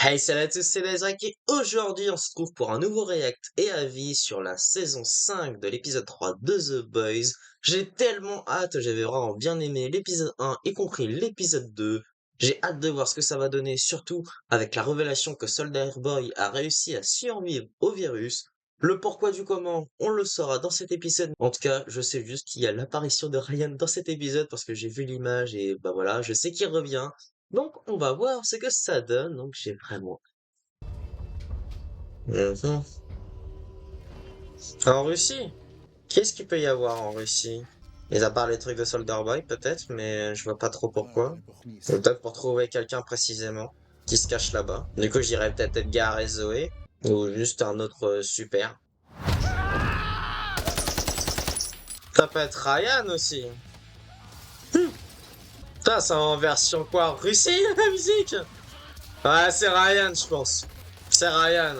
Hey, salut à tous, c'est Bezrak et aujourd'hui on se trouve pour un nouveau react et avis sur la saison 5 de l'épisode 3 de The Boys. J'ai tellement hâte, j'avais vraiment bien aimé l'épisode 1, y compris l'épisode 2. J'ai hâte de voir ce que ça va donner, surtout avec la révélation que Soldier Boy a réussi à survivre au virus. Le pourquoi du comment, on le saura dans cet épisode. En tout cas, je sais juste qu'il y a l'apparition de Ryan dans cet épisode parce que j'ai vu l'image et bah voilà, je sais qu'il revient. Donc, on va voir ce que ça donne. Donc, j'ai vraiment. Mhm. En Russie? Qu'est-ce qu'il peut y avoir en Russie? Mis à part les trucs de Soldier Boy, peut-être, mais je vois pas trop pourquoi. Ou peut-être pour trouver quelqu'un précisément qui se cache là-bas. Du coup, j'irais peut-être Edgar et Zoé. Ou juste un autre super. Ça peut être Ryan aussi. Ça, c'est en version quoi? Russie, la musique? Ouais, c'est Ryan, je pense. C'est Ryan.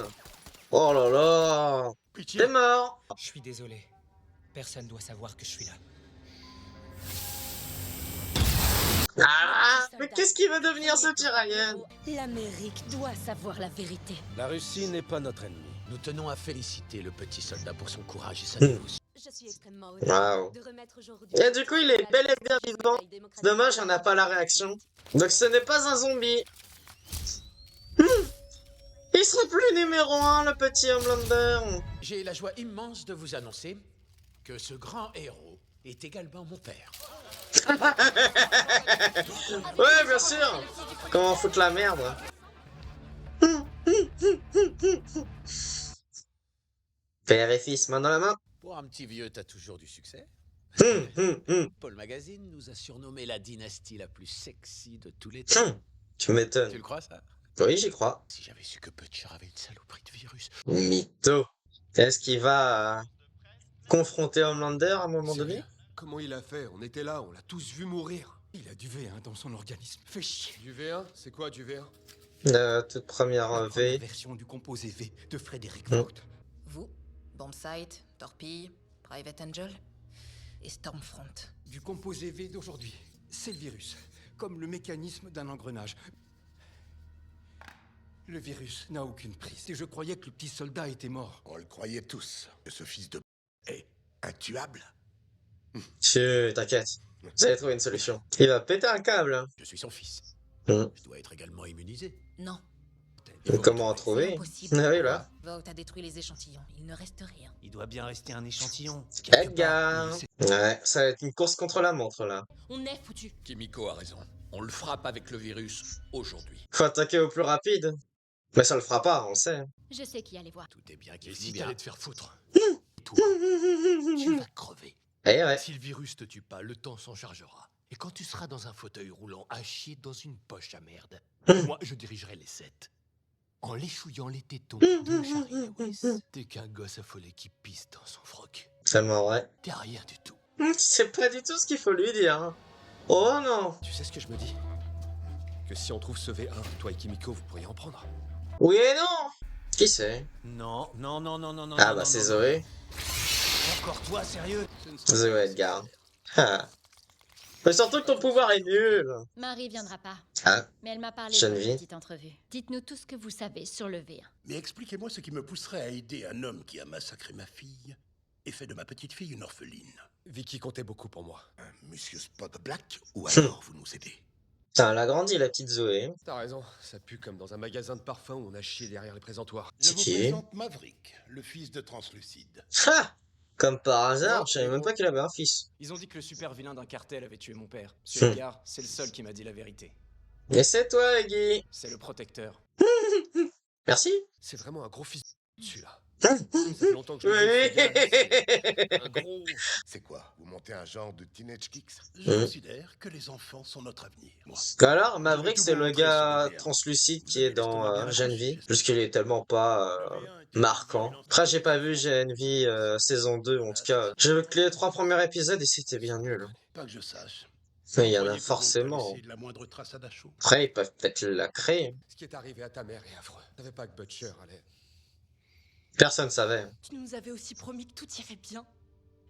Oh là là. T'es Pitié. mort. Je suis désolé. Personne doit savoir que je suis là. Ah, mais qu'est-ce qui va devenir ce petit Ryan? L'Amérique doit savoir la vérité. La Russie n'est pas notre ennemi. Nous tenons à féliciter le petit soldat pour son courage et sa Hmm. dévotion. Je suis extrêmement Waouh. heureuse de remettre aujourd'hui. Et du coup, il est bel et bien vivant. C'est dommage, on n'a pas la réaction. Donc ce n'est pas un zombie. Il serait plus numéro 1, le petit Homelander. J'ai la joie immense de vous annoncer que ce grand héros est également mon père. Ouais, bien sûr. Comment foutre la merde? Père et fils, main dans la main. Pour un petit vieux, t'as toujours du succès. Paul Magazine nous a surnommé la dynastie la plus sexy de tous les temps. Tu Tu m'étonnes. le crois, ça? Oui, j'y crois. Si j'avais su que Butcher avait une saloperie de virus. Mytho. Est-ce qu'il va confronter Homelander à un moment C'est donné? rien. Comment il a fait? On était là, on l'a tous vu mourir. Il a du V1 dans son organisme. Fais chier. Du V1? C'est quoi du V1? La toute première La première V. version du composé V de Frédéric Hmm. Vaught. Vous, Bombsight, Torpille, Private Angel et Stormfront. Du composé V d'aujourd'hui. C'est le virus. Comme le mécanisme d'un engrenage. Le virus n'a aucune prise. Et je croyais que le petit soldat était mort. On le croyait tous, que ce fils de est intuable. T'inquiète. Vous allez trouver une solution. Il va péter un câble. Hein. Je suis son fils. Hmm. Je dois être également immunisé. Non, Il faut Comment en me trouver. c'est trouver? impossible. Ah oui, là. Vought a détruit les échantillons. Il ne reste rien. Il doit bien rester un échantillon. Edgar. Ouais, ça va être une course contre la montre, là. On est foutu. Kimiko a raison. On le frappe avec le virus aujourd'hui. Faut attaquer au plus rapide. Mais ça le fera pas, on le sait. Je sais qui allait voir. Tout est bien qui Et finit si bien. t'allais te faire foutre Toi, tu vas crever. Eh ouais. Si le virus te tue pas, le temps s'en chargera. Et quand tu seras dans un fauteuil roulant à chier dans une poche à merde, moi je dirigerai les 7. En l'échouillant les tétons de Shari Lewis. T'es qu'un gosse affolé qui pisse dans son froc. Tellement vrai. T'es rien du tout. C'est pas du tout ce qu'il faut lui dire. Hein. Oh non. Tu sais ce que je me dis? Que si on trouve ce V1, toi et Kimiko, vous pourriez en prendre. Oui et non. Qui c'est? Non, non, non, non, non, non. Ah non, bah non, c'est non, Zoé. non. Encore toi, sérieux? Zoé Edgar. Ah. Mais surtout que ton pouvoir est nul. Marie viendra pas, Ah. mais elle m'a parlé de Geneviève. votre petite entrevue. Dites-nous tout ce que vous savez sur le V1. Mais expliquez-moi ce qui me pousserait à aider un homme qui a massacré ma fille et fait de ma petite fille une orpheline. Vicky comptait beaucoup pour moi. Un Monsieur Spot Black ou alors vous nous aidez? Putain, elle a grandi la petite Zoé. T'as raison, ça pue comme dans un magasin de parfums où on a chié derrière les présentoirs. Je C'est vous qui? présente Maverick, le fils de Translucide. Ha! Comme par hasard, Non, je savais même pas qu'il avait un fils. Ils ont dit que le super vilain d'un cartel avait tué mon père. Monsieur Edgar, c'est le seul qui m'a dit la vérité. Et c'est toi, Guy. C'est le protecteur. Merci. C'est vraiment un gros fils de celui-là. Ça fait longtemps que je le dis, ce gars, c'est un gros... C'est quoi? Vous montez un genre de Teenage Kicks? Je Mhm. considère que les enfants sont notre avenir. Moi. Alors, Maverick, tout c'est vous le montrer sur gars le VR. translucide Vous qui avez est dans l'estomac bien Gen accroché, V. Juste qu'il est tellement pas marquant. Après, j'ai pas vu Gen V saison 2, en tout cas. J'ai vu que les 3 premiers épisodes et c'était bien nul. Pas que je sache. Mais il y en a Croyez que vous ne forcément. connaissez la moindre trace à Dachau? Après, ils peuvent peut-être la créer. Ce qui est arrivé à ta mère est affreux. Je savais pas que Butcher allait... Personne savait. Tu nous avais aussi promis que tout irait bien.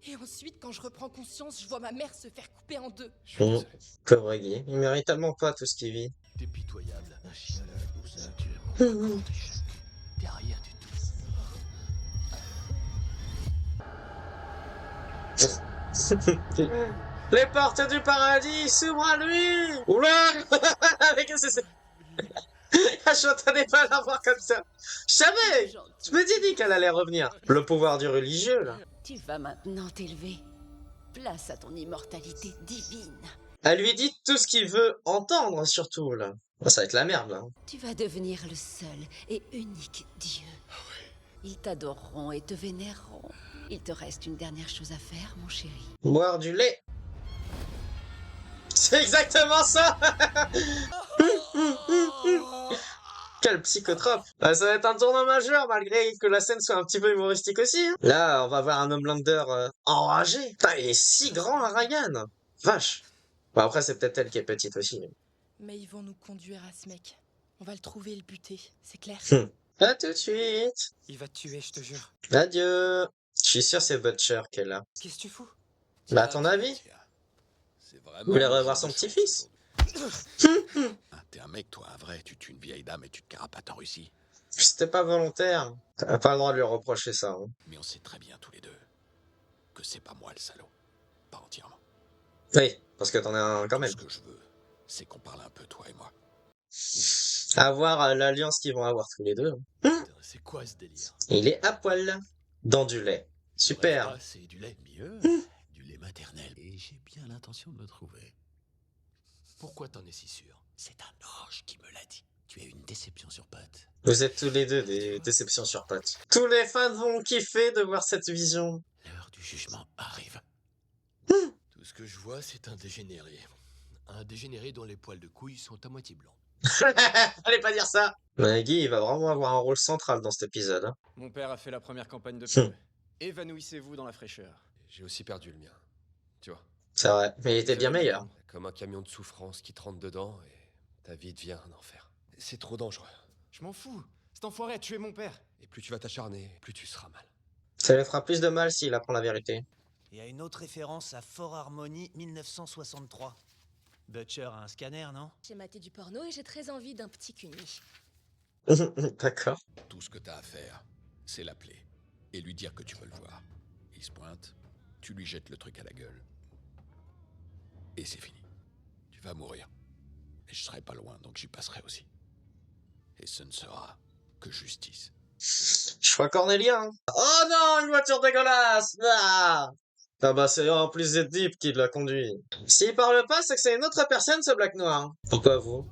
Et ensuite, quand je reprends conscience, je vois ma mère se faire couper en deux. Je suis Mhm. désolé. Pauvre Guy. Il mérite tellement pas tout ce qu'il vit. T'es pitoyable. Un chien à la douce, tu es mon T'es rien du tout. Les portes du paradis s'ouvrent à lui. Oula. Mais qu'est-ce que c'est? Je m'attendais pas à la voir comme ça. Je savais. Je me dis qu'elle allait revenir. Le pouvoir du religieux, là. Tu vas maintenant t'élever. Place à ton immortalité divine. Elle lui dit tout ce qu'il veut entendre, surtout, là. Ça va être la merde, là. Tu vas devenir le seul et unique Dieu. Ils t'adoreront et te vénéreront. Il te reste une dernière chose à faire, mon chéri. Boire du lait. C'est exactement ça. Quel psychotrope. Ça va être un tournant majeur, malgré que la scène soit un petit peu humoristique aussi. Hein. Là, on va voir un Homelander enragé. Putain, il est si grand, hein, Ryan. Vache. Bon, après, c'est peut-être elle qui est petite aussi. Mais ils vont nous conduire à ce mec. On va le trouver et le buter, c'est clair. À tout de suite. Il va te tuer, je te jure. Adieu. Je suis sûr c'est Butcher qui est là. Qu'est-ce que tu fous? Bah, à ton avis? C'est vraiment Vous voulez le revoir jour son de petit-fils? chance. Ah, t'es un mec, toi, un vrai. Tu tues une vieille dame et tu te carapates en Russie. C'était pas volontaire. T'as pas le droit de lui reprocher ça. Hein. Mais on sait très bien tous les deux que c'est pas moi le salaud. Pas entièrement. Oui, parce que t'en es un quand Tout même. ce que je veux, c'est qu'on parle un peu, toi et moi. À voir l'alliance qu'ils vont avoir tous les deux. Putain, c'est quoi ce délire? Il est à poil. Dans du lait. Super. Bref, c'est du lait. Mieux, du lait maternel. Et j'ai bien l'intention de le trouver. Pourquoi t'en es si sûr? C'est un ange qui me l'a dit. Tu es une déception sur pattes. Vous êtes tous les deux des déceptions sur pattes. Tous les fans vont kiffer de voir cette vision. L'heure du jugement arrive. Tout ce que je vois, c'est un dégénéré. Un dégénéré dont les poils de couilles sont à moitié blancs. Allez pas dire ça. Maggie, il va vraiment avoir un rôle central dans cet épisode. Hein. Mon père a fait la première campagne de pub. Évanouissez-vous dans la fraîcheur. J'ai aussi perdu le mien. Tu vois, C'est vrai, mais il était bien meilleur. comme un camion de souffrance qui te rentre dedans et ta vie devient un enfer. C'est trop dangereux. Je m'en fous. Cet enfoiré a tué mon père. Et plus tu vas t'acharner, plus tu seras mal. Ça lui fera plus de mal s'il apprend la vérité. Il y a une autre référence à Fort Harmony 1963. Butcher a un scanner, non? J'ai maté du porno et j'ai très envie d'un petit cuni. D'accord. Tout ce que t'as à faire, c'est l'appeler et lui dire que tu veux le voir. Il se pointe, tu lui jettes le truc à la gueule. Et c'est fini. Tu vas mourir. Et je serai pas loin, donc j'y passerai aussi. Et ce ne sera que justice. Je crois Cornélien. Hein. Oh non, une voiture dégueulasse. Ah bah c'est en plus Z Deep qui l'a conduit. S'il parle pas, c'est que c'est une autre personne ce Black Noir. Pourquoi vous?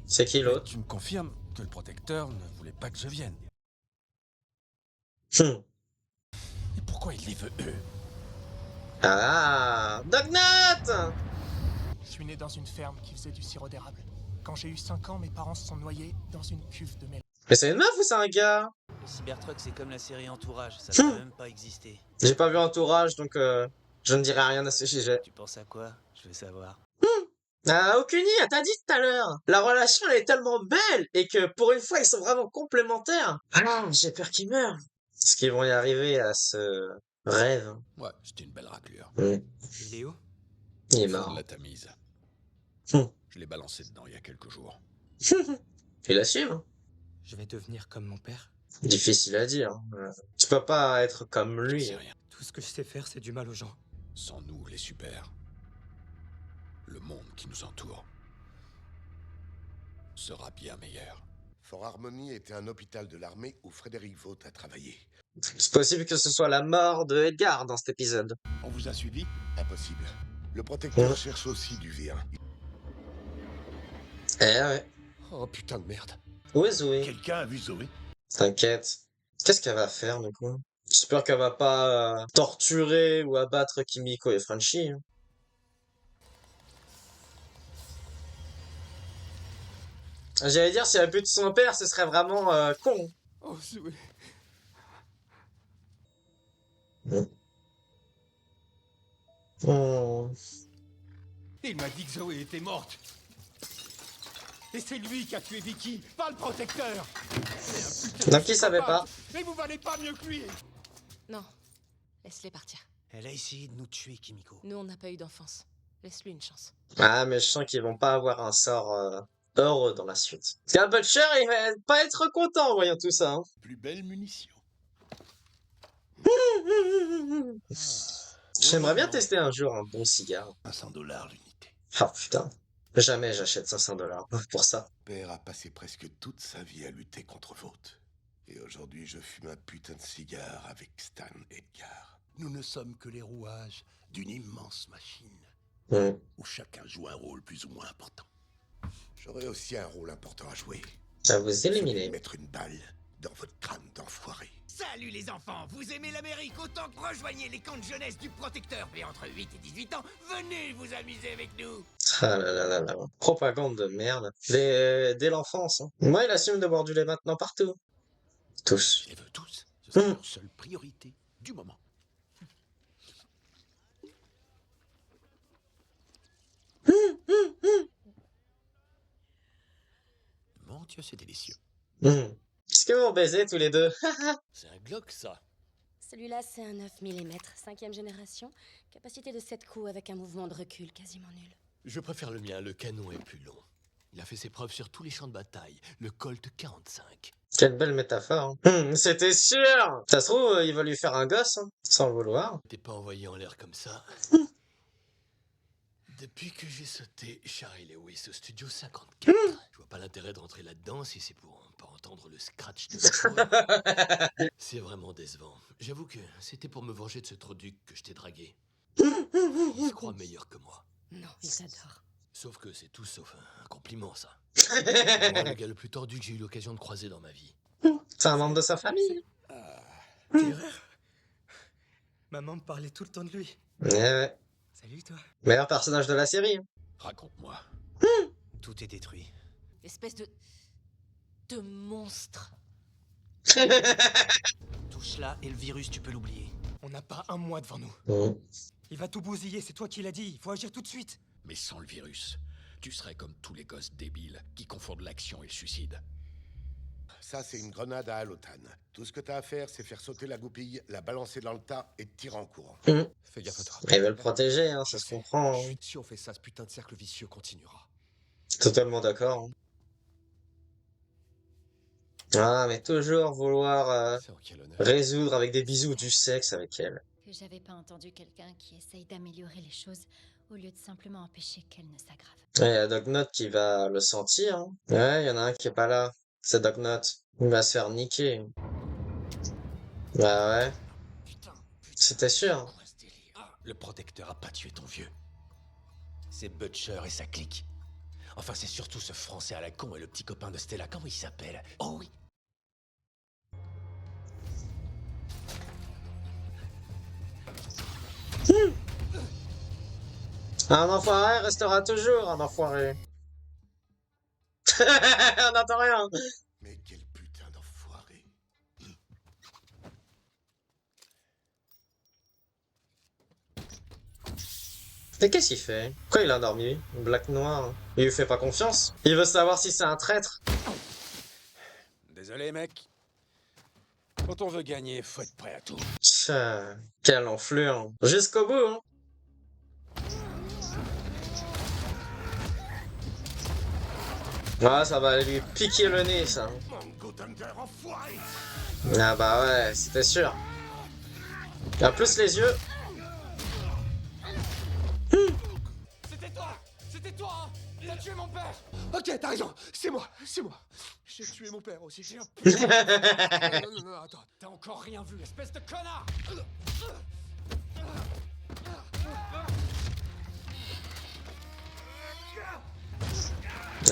C'est qui l'autre? Tu me confirmes que le protecteur ne voulait pas que je vienne. Et pourquoi il les veut eux? Ah, Dognat. Je suis né dans une ferme qui faisait du sirop d'érable. Quand j'ai eu 5 ans, mes parents se sont noyés dans une cuve de mélange. Mais c'est une meuf ou c'est un gars? Le Cybertruck, c'est comme la série Entourage, ça ne peut même pas exister. J'ai pas vu Entourage, donc je ne dirai rien à ce sujet. Tu penses à quoi? Je veux savoir. Ah, Okuni, elle t'a dit tout à l'heure. La relation, elle est tellement belle et que pour une fois, ils sont vraiment complémentaires. Ah, j'ai peur qu'ils meurent. Est-ce qu'ils vont y arriver à ce rêve? Ouais, c'était une belle raclure. Il est où? Il est Au fond mort. de la Tamise. Je l'ai balancé dedans il y a quelques jours. Il assume. Hein. Je vais devenir comme mon père. Difficile à dire. Tu peux pas être comme lui. C'est rien. Tout ce que je sais faire, c'est du mal aux gens. Sans nous, les super, le monde qui nous entoure sera bien meilleur. Fort Harmony était un hôpital de l'armée où Frédéric Vaught a travaillé. C'est possible que ce soit la mort de Edgar dans cet épisode. On vous a suivi? Impossible. Le protecteur cherche aussi du V1. Eh ouais. Oh putain de merde. Où est Zoé? Quelqu'un a vu Zoé? T'inquiète. Qu'est-ce qu'elle va faire du coup? J'espère qu'elle va pas torturer ou abattre Kimiko et Frenchie. Hein. J'allais dire, si elle bute son père, ce serait vraiment con. Oh, Zoé. Oh. Il m'a dit que Zoé était morte. Et c'est lui qui a tué Vicky, pas le protecteur. Donc il savait pas. Mais vous valez pas mieux que lui. Non, laisse-les partir. Elle a essayé de nous tuer, Kimiko. Nous, on n'a pas eu d'enfance. Laisse-lui une chance. Ah, mais je sens qu'ils vont pas avoir un sort heureux dans la suite. Parce qu'un Butcher, il va pas être content en voyant tout ça. Hein. Plus belle munition. J'aimerais bien tester un jour un bon cigare. 500 $ l'unité. Ah putain, jamais j'achète 500 $ pour ça. Père a passé presque toute sa vie à lutter contre Vought. Et aujourd'hui, je fume un putain de cigare avec Stan Edgar. Nous ne sommes que les rouages d'une immense machine, où chacun joue un rôle plus ou moins important. J'aurai aussi un rôle important à jouer. Ça vous Celui éliminer. de mettre une balle dans votre crâne d'enfoiré. Salut les enfants, vous aimez l'Amérique autant que rejoignez les camps de jeunesse du protecteur. Mais entre 8 et 18 ans, venez vous amuser avec nous. Ah là là là là. Propagande de merde. Dès l'enfance. Hein. Moi, il assume de boire du lait maintenant partout. Tous. Je les veux tous. Ce sera leur seule priorité du moment. Mon Dieu, c'est délicieux. Est-ce que vous baisez tous les deux? C'est un Glock, ça. Celui-là, c'est un 9 mm, 5e génération. Capacité de 7 coups avec un mouvement de recul quasiment nul. Je préfère le mien, le canon est plus long. Il a fait ses preuves sur tous les champs de bataille. Le Colt 45. Quelle belle métaphore. Hein. C'était sûr. Ça se trouve, il va lui faire un gosse, hein, sans le vouloir. T'es pas envoyé en l'air comme ça. Depuis que j'ai sauté Shari Lewis au studio 54, je vois pas l'intérêt de rentrer là-dedans si c'est pour pas entendre le scratch de ma voix. C'est vraiment décevant. J'avoue que c'était pour me venger de ce troduc que je t'ai dragué. Il se croit meilleur que moi. Non, il t'adore. Sauf que c'est tout sauf un compliment, ça. C'est vraiment le gars le plus tordu que j'ai eu l'occasion de croiser dans ma vie. C'est un membre de sa famille. Terreur. Maman me parlait tout le temps de lui. Ouais. Salut toi. Meilleur personnage de la série. Hein. Raconte-moi. Tout est détruit. Espèce de monstre. Touche là et le virus, tu peux l'oublier. On n'a pas un mois devant nous. Il va tout bousiller, c'est toi qui l'as dit. Il faut agir tout de suite. Mais sans le virus, tu serais comme tous les gosses débiles qui confondent l'action et le suicide. Ça, c'est une grenade à halotan. Tout ce que t'as à faire, c'est faire sauter la goupille, la balancer dans le tas et tirer en courant. Fais gaffe à toi. Ils veulent le protéger, hein, ça se comprend. Hein. Si on fait ça, ce putain de cercle vicieux continuera. Totalement d'accord. Hein. Ah, mais toujours vouloir résoudre avec des bisous du sexe avec elle. Que j'avais pas entendu quelqu'un qui essaye d'améliorer les choses au lieu de simplement empêcher qu'elles ne s'aggravent. Il y a Doc Note qui va le sentir. Hein. Ouais, il y en a un qui est pas là. C'est Doc Note. Il va se faire niquer. Bah ouais. C'était sûr. Le protecteur a pas tué ton vieux. C'est Butcher et sa clique. Enfin, c'est surtout ce français à la con et le petit copain de Stella. Comment il s'appelle? Oh oui. Un enfoiré restera toujours un enfoiré. On n'entend rien. Mais quel putain d'enfoiré. Mais qu'est-ce qu'il fait? Pourquoi il a endormi? Black noir. Il lui fait pas confiance. Il veut savoir si c'est un traître. Désolé, mec. Quand on veut gagner, faut être prêt à tout. Tcha, quelle enflure. Jusqu'au bout, hein. Ah, ça va lui piquer le nez, ça. Ah bah ouais, c'était sûr. En plus, les yeux. C'était toi. T'as tué mon père. Ok, t'as raison. C'est moi. J'ai tué mon père aussi. Non, attends. T'as encore rien vu, espèce de connard.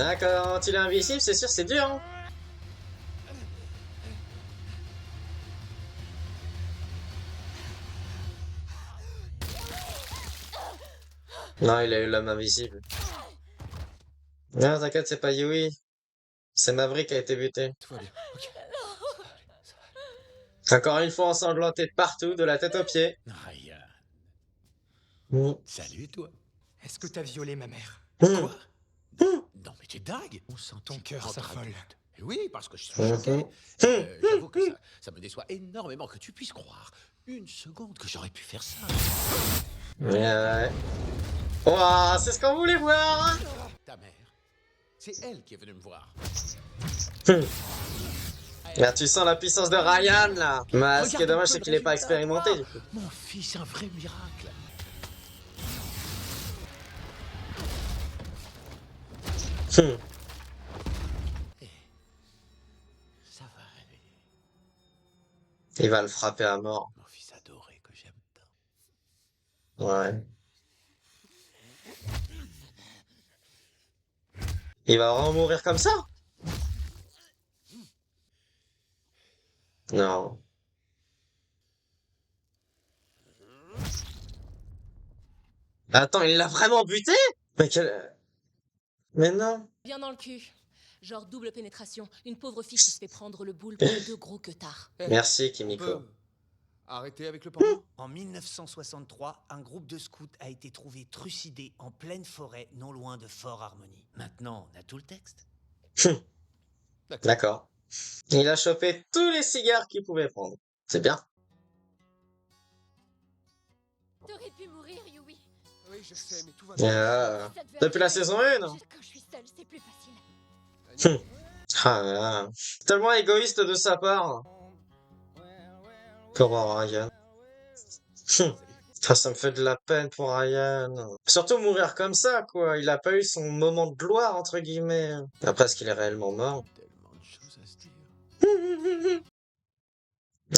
Ah, quand il est invisible, c'est sûr, c'est dur, hein. Non, il a eu l'homme invisible. Non, t'inquiète, c'est pas Yui. C'est Maverick qui a été buté. Tout va bien. Ok. Encore une fois ensanglanté de partout, de la tête aux pieds. Ryan. Salut, toi. Est-ce que t'as violé ma mère? Quoi? Non, mais t'es dingue. On sent ton cœur s'affole. Oui, parce que je suis choqué. J'avoue que ça me déçoit énormément que tu puisses croire une seconde que j'aurais pu faire ça. Ouais. Ouah, c'est ce qu'on voulait voir. Ta mère C'est elle qui est venue me voir. Là, tu sens la puissance de Ryan, là. Mais ce qui est Regarde un dommage, peu c'est le qu'il est pas résultat, expérimenté, toi. du coup. Mon fils, un vrai miracle. Ça va aller. Il va le frapper à mort. Mon fils adoré que j'aime tant. Ouais. Il va vraiment mourir comme ça? Non. Attends, il l'a vraiment buté? Mais quel... Mais non. Bien dans le cul. Genre double pénétration. Une pauvre fille qui se fait prendre le boule par deux gros queutards. Merci, On Kimiko. peut arrêter avec le porno? En 1963, un groupe de scouts a été trouvé trucidé en pleine forêt, non loin de Fort Harmony. Maintenant, on a tout le texte. D'accord. Il a chopé tous les cigares qu'il pouvait prendre. C'est bien. T'aurais pu mourir, Yui. Oui, je sais, mais tout va bien. Ah, depuis la saison 1. Quand je suis seule, c'est plus facile. Ah, là là. Tellement égoïste de sa part. Pauvre Ryan. Ça me fait de la peine pour Ryan. Surtout mourir comme ça, quoi. Il a pas eu son moment de gloire, entre guillemets. Après, est-ce qu'il est réellement mort? Tellement de choses à se dire.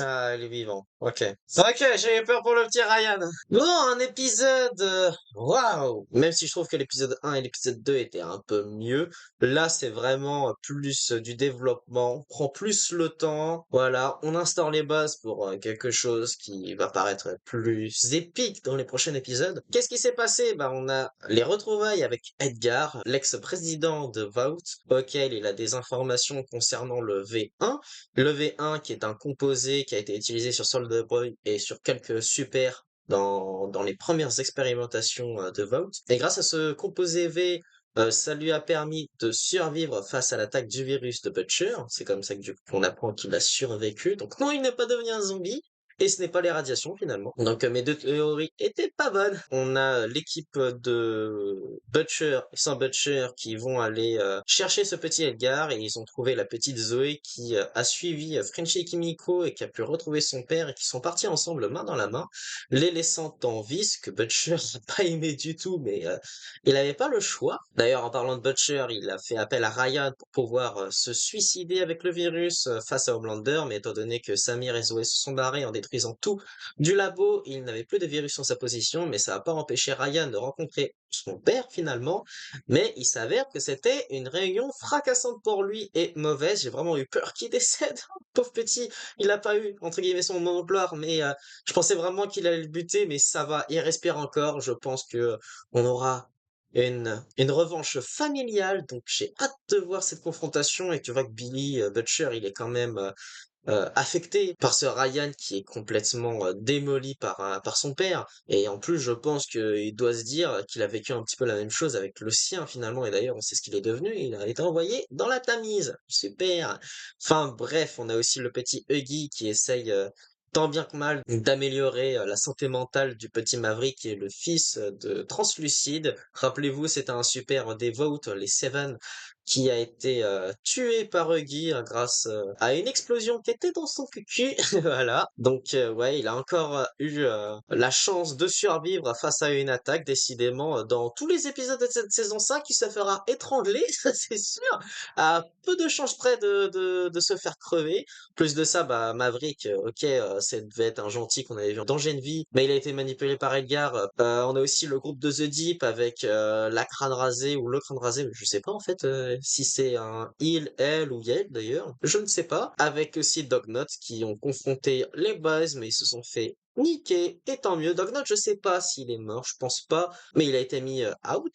Ah, il est vivant. Ok. Ok, j'ai eu peur pour le petit Ryan. Bon, un épisode... Waouh! Même si je trouve que l'épisode 1 et l'épisode 2 étaient un peu mieux, là, c'est vraiment plus du développement. On prend plus le temps. Voilà, on instaure les bases pour quelque chose qui va paraître plus épique dans les prochains épisodes. Qu'est-ce qui s'est passé? Bah, on a les retrouvailles avec Edgar, l'ex-président de Vault, auquel il a des informations concernant le V1. Le V1 qui est un composé qui a été utilisé sur Soldier Boy et sur quelques super dans les premières expérimentations de Vault. Et grâce à ce composé V, ça lui a permis de survivre face à l'attaque du virus de Butcher. C'est comme ça que qu'on apprend qu'il a survécu. Donc non, il n'est pas devenu un zombie. Et ce n'est pas les radiations finalement. Donc mes deux théories étaient pas bonnes. On a l'équipe de Butcher et sans Butcher qui vont aller chercher ce petit Edgar et ils ont trouvé la petite Zoé qui a suivi Frenchy et Kimiko et qui a pu retrouver son père et qui sont partis ensemble main dans la main, les laissant en vie, ce que Butcher n'a pas aimé du tout, mais il n'avait pas le choix. D'ailleurs, en parlant de Butcher, il a fait appel à Ryan pour pouvoir se suicider avec le virus face à Homelander, mais étant donné que Samir et Zoé se sont barrés en détruisant tout du labo, il n'avait plus de virus en sa position, mais ça n'a pas empêché Ryan de rencontrer son père finalement, mais il s'avère que c'était une réunion fracassante pour lui et mauvaise. J'ai vraiment eu peur qu'il décède. Pauvre petit, il n'a pas eu, entre guillemets, son moment de gloire, mais je pensais vraiment qu'il allait le buter, mais ça va, il respire encore. Je pense que on aura une revanche familiale, donc j'ai hâte de voir cette confrontation et tu vois que Billy Butcher, il est quand même affecté par ce Ryan qui est complètement démoli par son père. Et en plus, je pense qu'il doit se dire qu'il a vécu un petit peu la même chose avec le sien finalement. Et d'ailleurs, on sait ce qu'il est devenu. Il a été envoyé dans la Tamise. Super. Enfin bref, on a aussi le petit Huggy qui essaye tant bien que mal d'améliorer la santé mentale du petit Maverick qui est le fils de Translucide. Rappelez-vous, c'était un super des Vought, les Seven, qui a été tué par Huggy grâce à une explosion qui était dans son cul. Voilà. Donc ouais, il a encore eu la chance de survivre face à une attaque. Décidément, dans tous les épisodes de cette saison 5, il se fera étrangler, ça c'est sûr. À peu de chances près de se faire crever. Plus de ça, bah Maverick, ok, ça devait être un gentil qu'on avait vu dans Genvi, mais il a été manipulé par Edgar. On a aussi le groupe de The Deep avec la crâne rasée ou le crâne rasé, je sais pas en fait si c'est un il, elle ou Yale d'ailleurs, je ne sais pas. Avec aussi Dognot qui ont confronté les boys, mais ils se sont fait niquer, et tant mieux. Dognot, je sais pas s'il est mort, je pense pas, mais il a été mis out.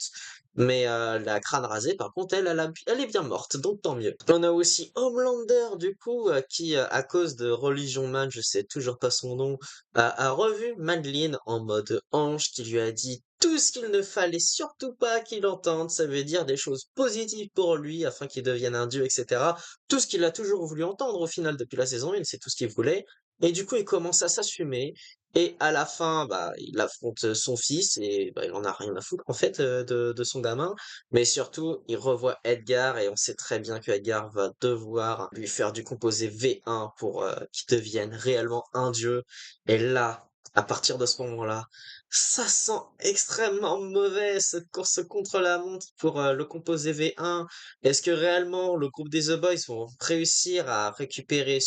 Mais la crâne rasée, par contre, elle est bien morte, donc tant mieux. On a aussi Homelander, du coup, qui, à cause de Religion Man, je sais toujours pas son nom, a revu Madeline en mode ange, qui lui a dit tout ce qu'il ne fallait surtout pas qu'il entende, ça veut dire des choses positives pour lui, afin qu'il devienne un dieu, etc. Tout ce qu'il a toujours voulu entendre, au final, depuis la saison 1, c'est tout ce qu'il voulait. Et du coup, il commence à s'assumer, Et à la fin, bah, il affronte son fils et bah, il en a rien à foutre en fait de son gamin. Mais surtout, il revoit Edgar et on sait très bien que Edgar va devoir lui faire du composé V1 pour qu'il devienne réellement un dieu. Et là, à partir de ce moment-là, ça sent extrêmement mauvais cette course contre la montre pour le composé V1. Est-ce que réellement le groupe des The Boys vont réussir à récupérer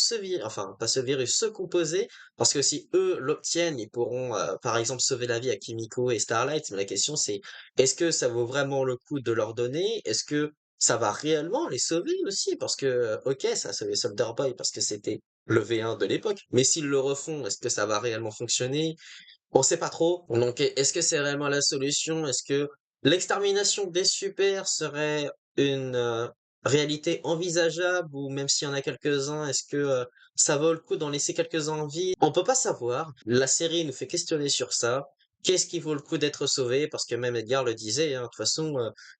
enfin pas ce virus, ce composé? Parce que si eux l'obtiennent, ils pourront, par exemple, sauver la vie à Kimiko et Starlight. Mais la question c'est, est-ce que ça vaut vraiment le coup de leur donner? Est-ce que ça va réellement les sauver aussi? Parce que, ok, ça a sauvé Soldier Boy parce que c'était le V1 de l'époque. Mais s'ils le refont, est-ce que ça va réellement fonctionner? On sait pas trop. Donc, est-ce que c'est réellement la solution? Est-ce que l'extermination des super serait une réalité envisageable ou même s'il y en a quelques-uns, est-ce que ça vaut le coup d'en laisser quelques-uns en vie? On peut pas savoir. La série nous fait questionner sur ça. Qu'est-ce qui vaut le coup d'être sauvé? Parce que même Edgar le disait, hein, de toute façon,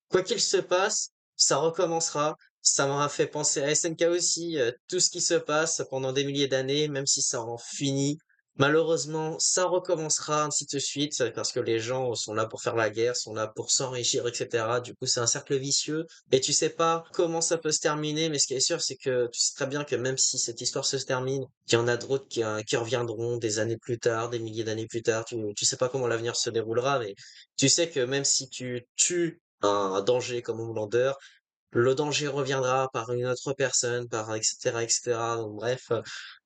quoi qu'il se passe, ça recommencera. Ça m'aura fait penser à SNK aussi, tout ce qui se passe pendant des milliers d'années, même si ça en finit. Malheureusement, ça recommencera ainsi de suite parce que les gens sont là pour faire la guerre, sont là pour s'enrichir, etc. Du coup, c'est un cercle vicieux et tu sais pas comment ça peut se terminer. Mais ce qui est sûr, c'est que tu sais très bien que même si cette histoire se termine, il y en a d'autres qui reviendront des années plus tard, des milliers d'années plus tard. Tu sais pas comment l'avenir se déroulera, mais tu sais que même si tu tues un danger comme Homelander, le danger reviendra par une autre personne, par etc., etc. Donc bref,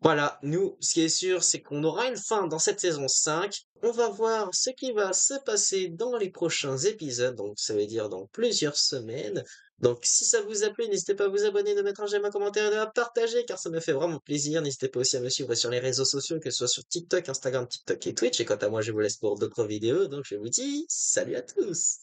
voilà. Nous, ce qui est sûr, c'est qu'on aura une fin dans cette saison 5. On va voir ce qui va se passer dans les prochains épisodes, donc ça veut dire dans plusieurs semaines. Donc si ça vous a plu, n'hésitez pas à vous abonner, de mettre un j'aime, un commentaire et de la partager, car ça me fait vraiment plaisir. N'hésitez pas aussi à me suivre sur les réseaux sociaux, que ce soit sur TikTok, Instagram, TikTok et Twitch. Et quant à moi, je vous laisse pour d'autres vidéos, donc je vous dis salut à tous!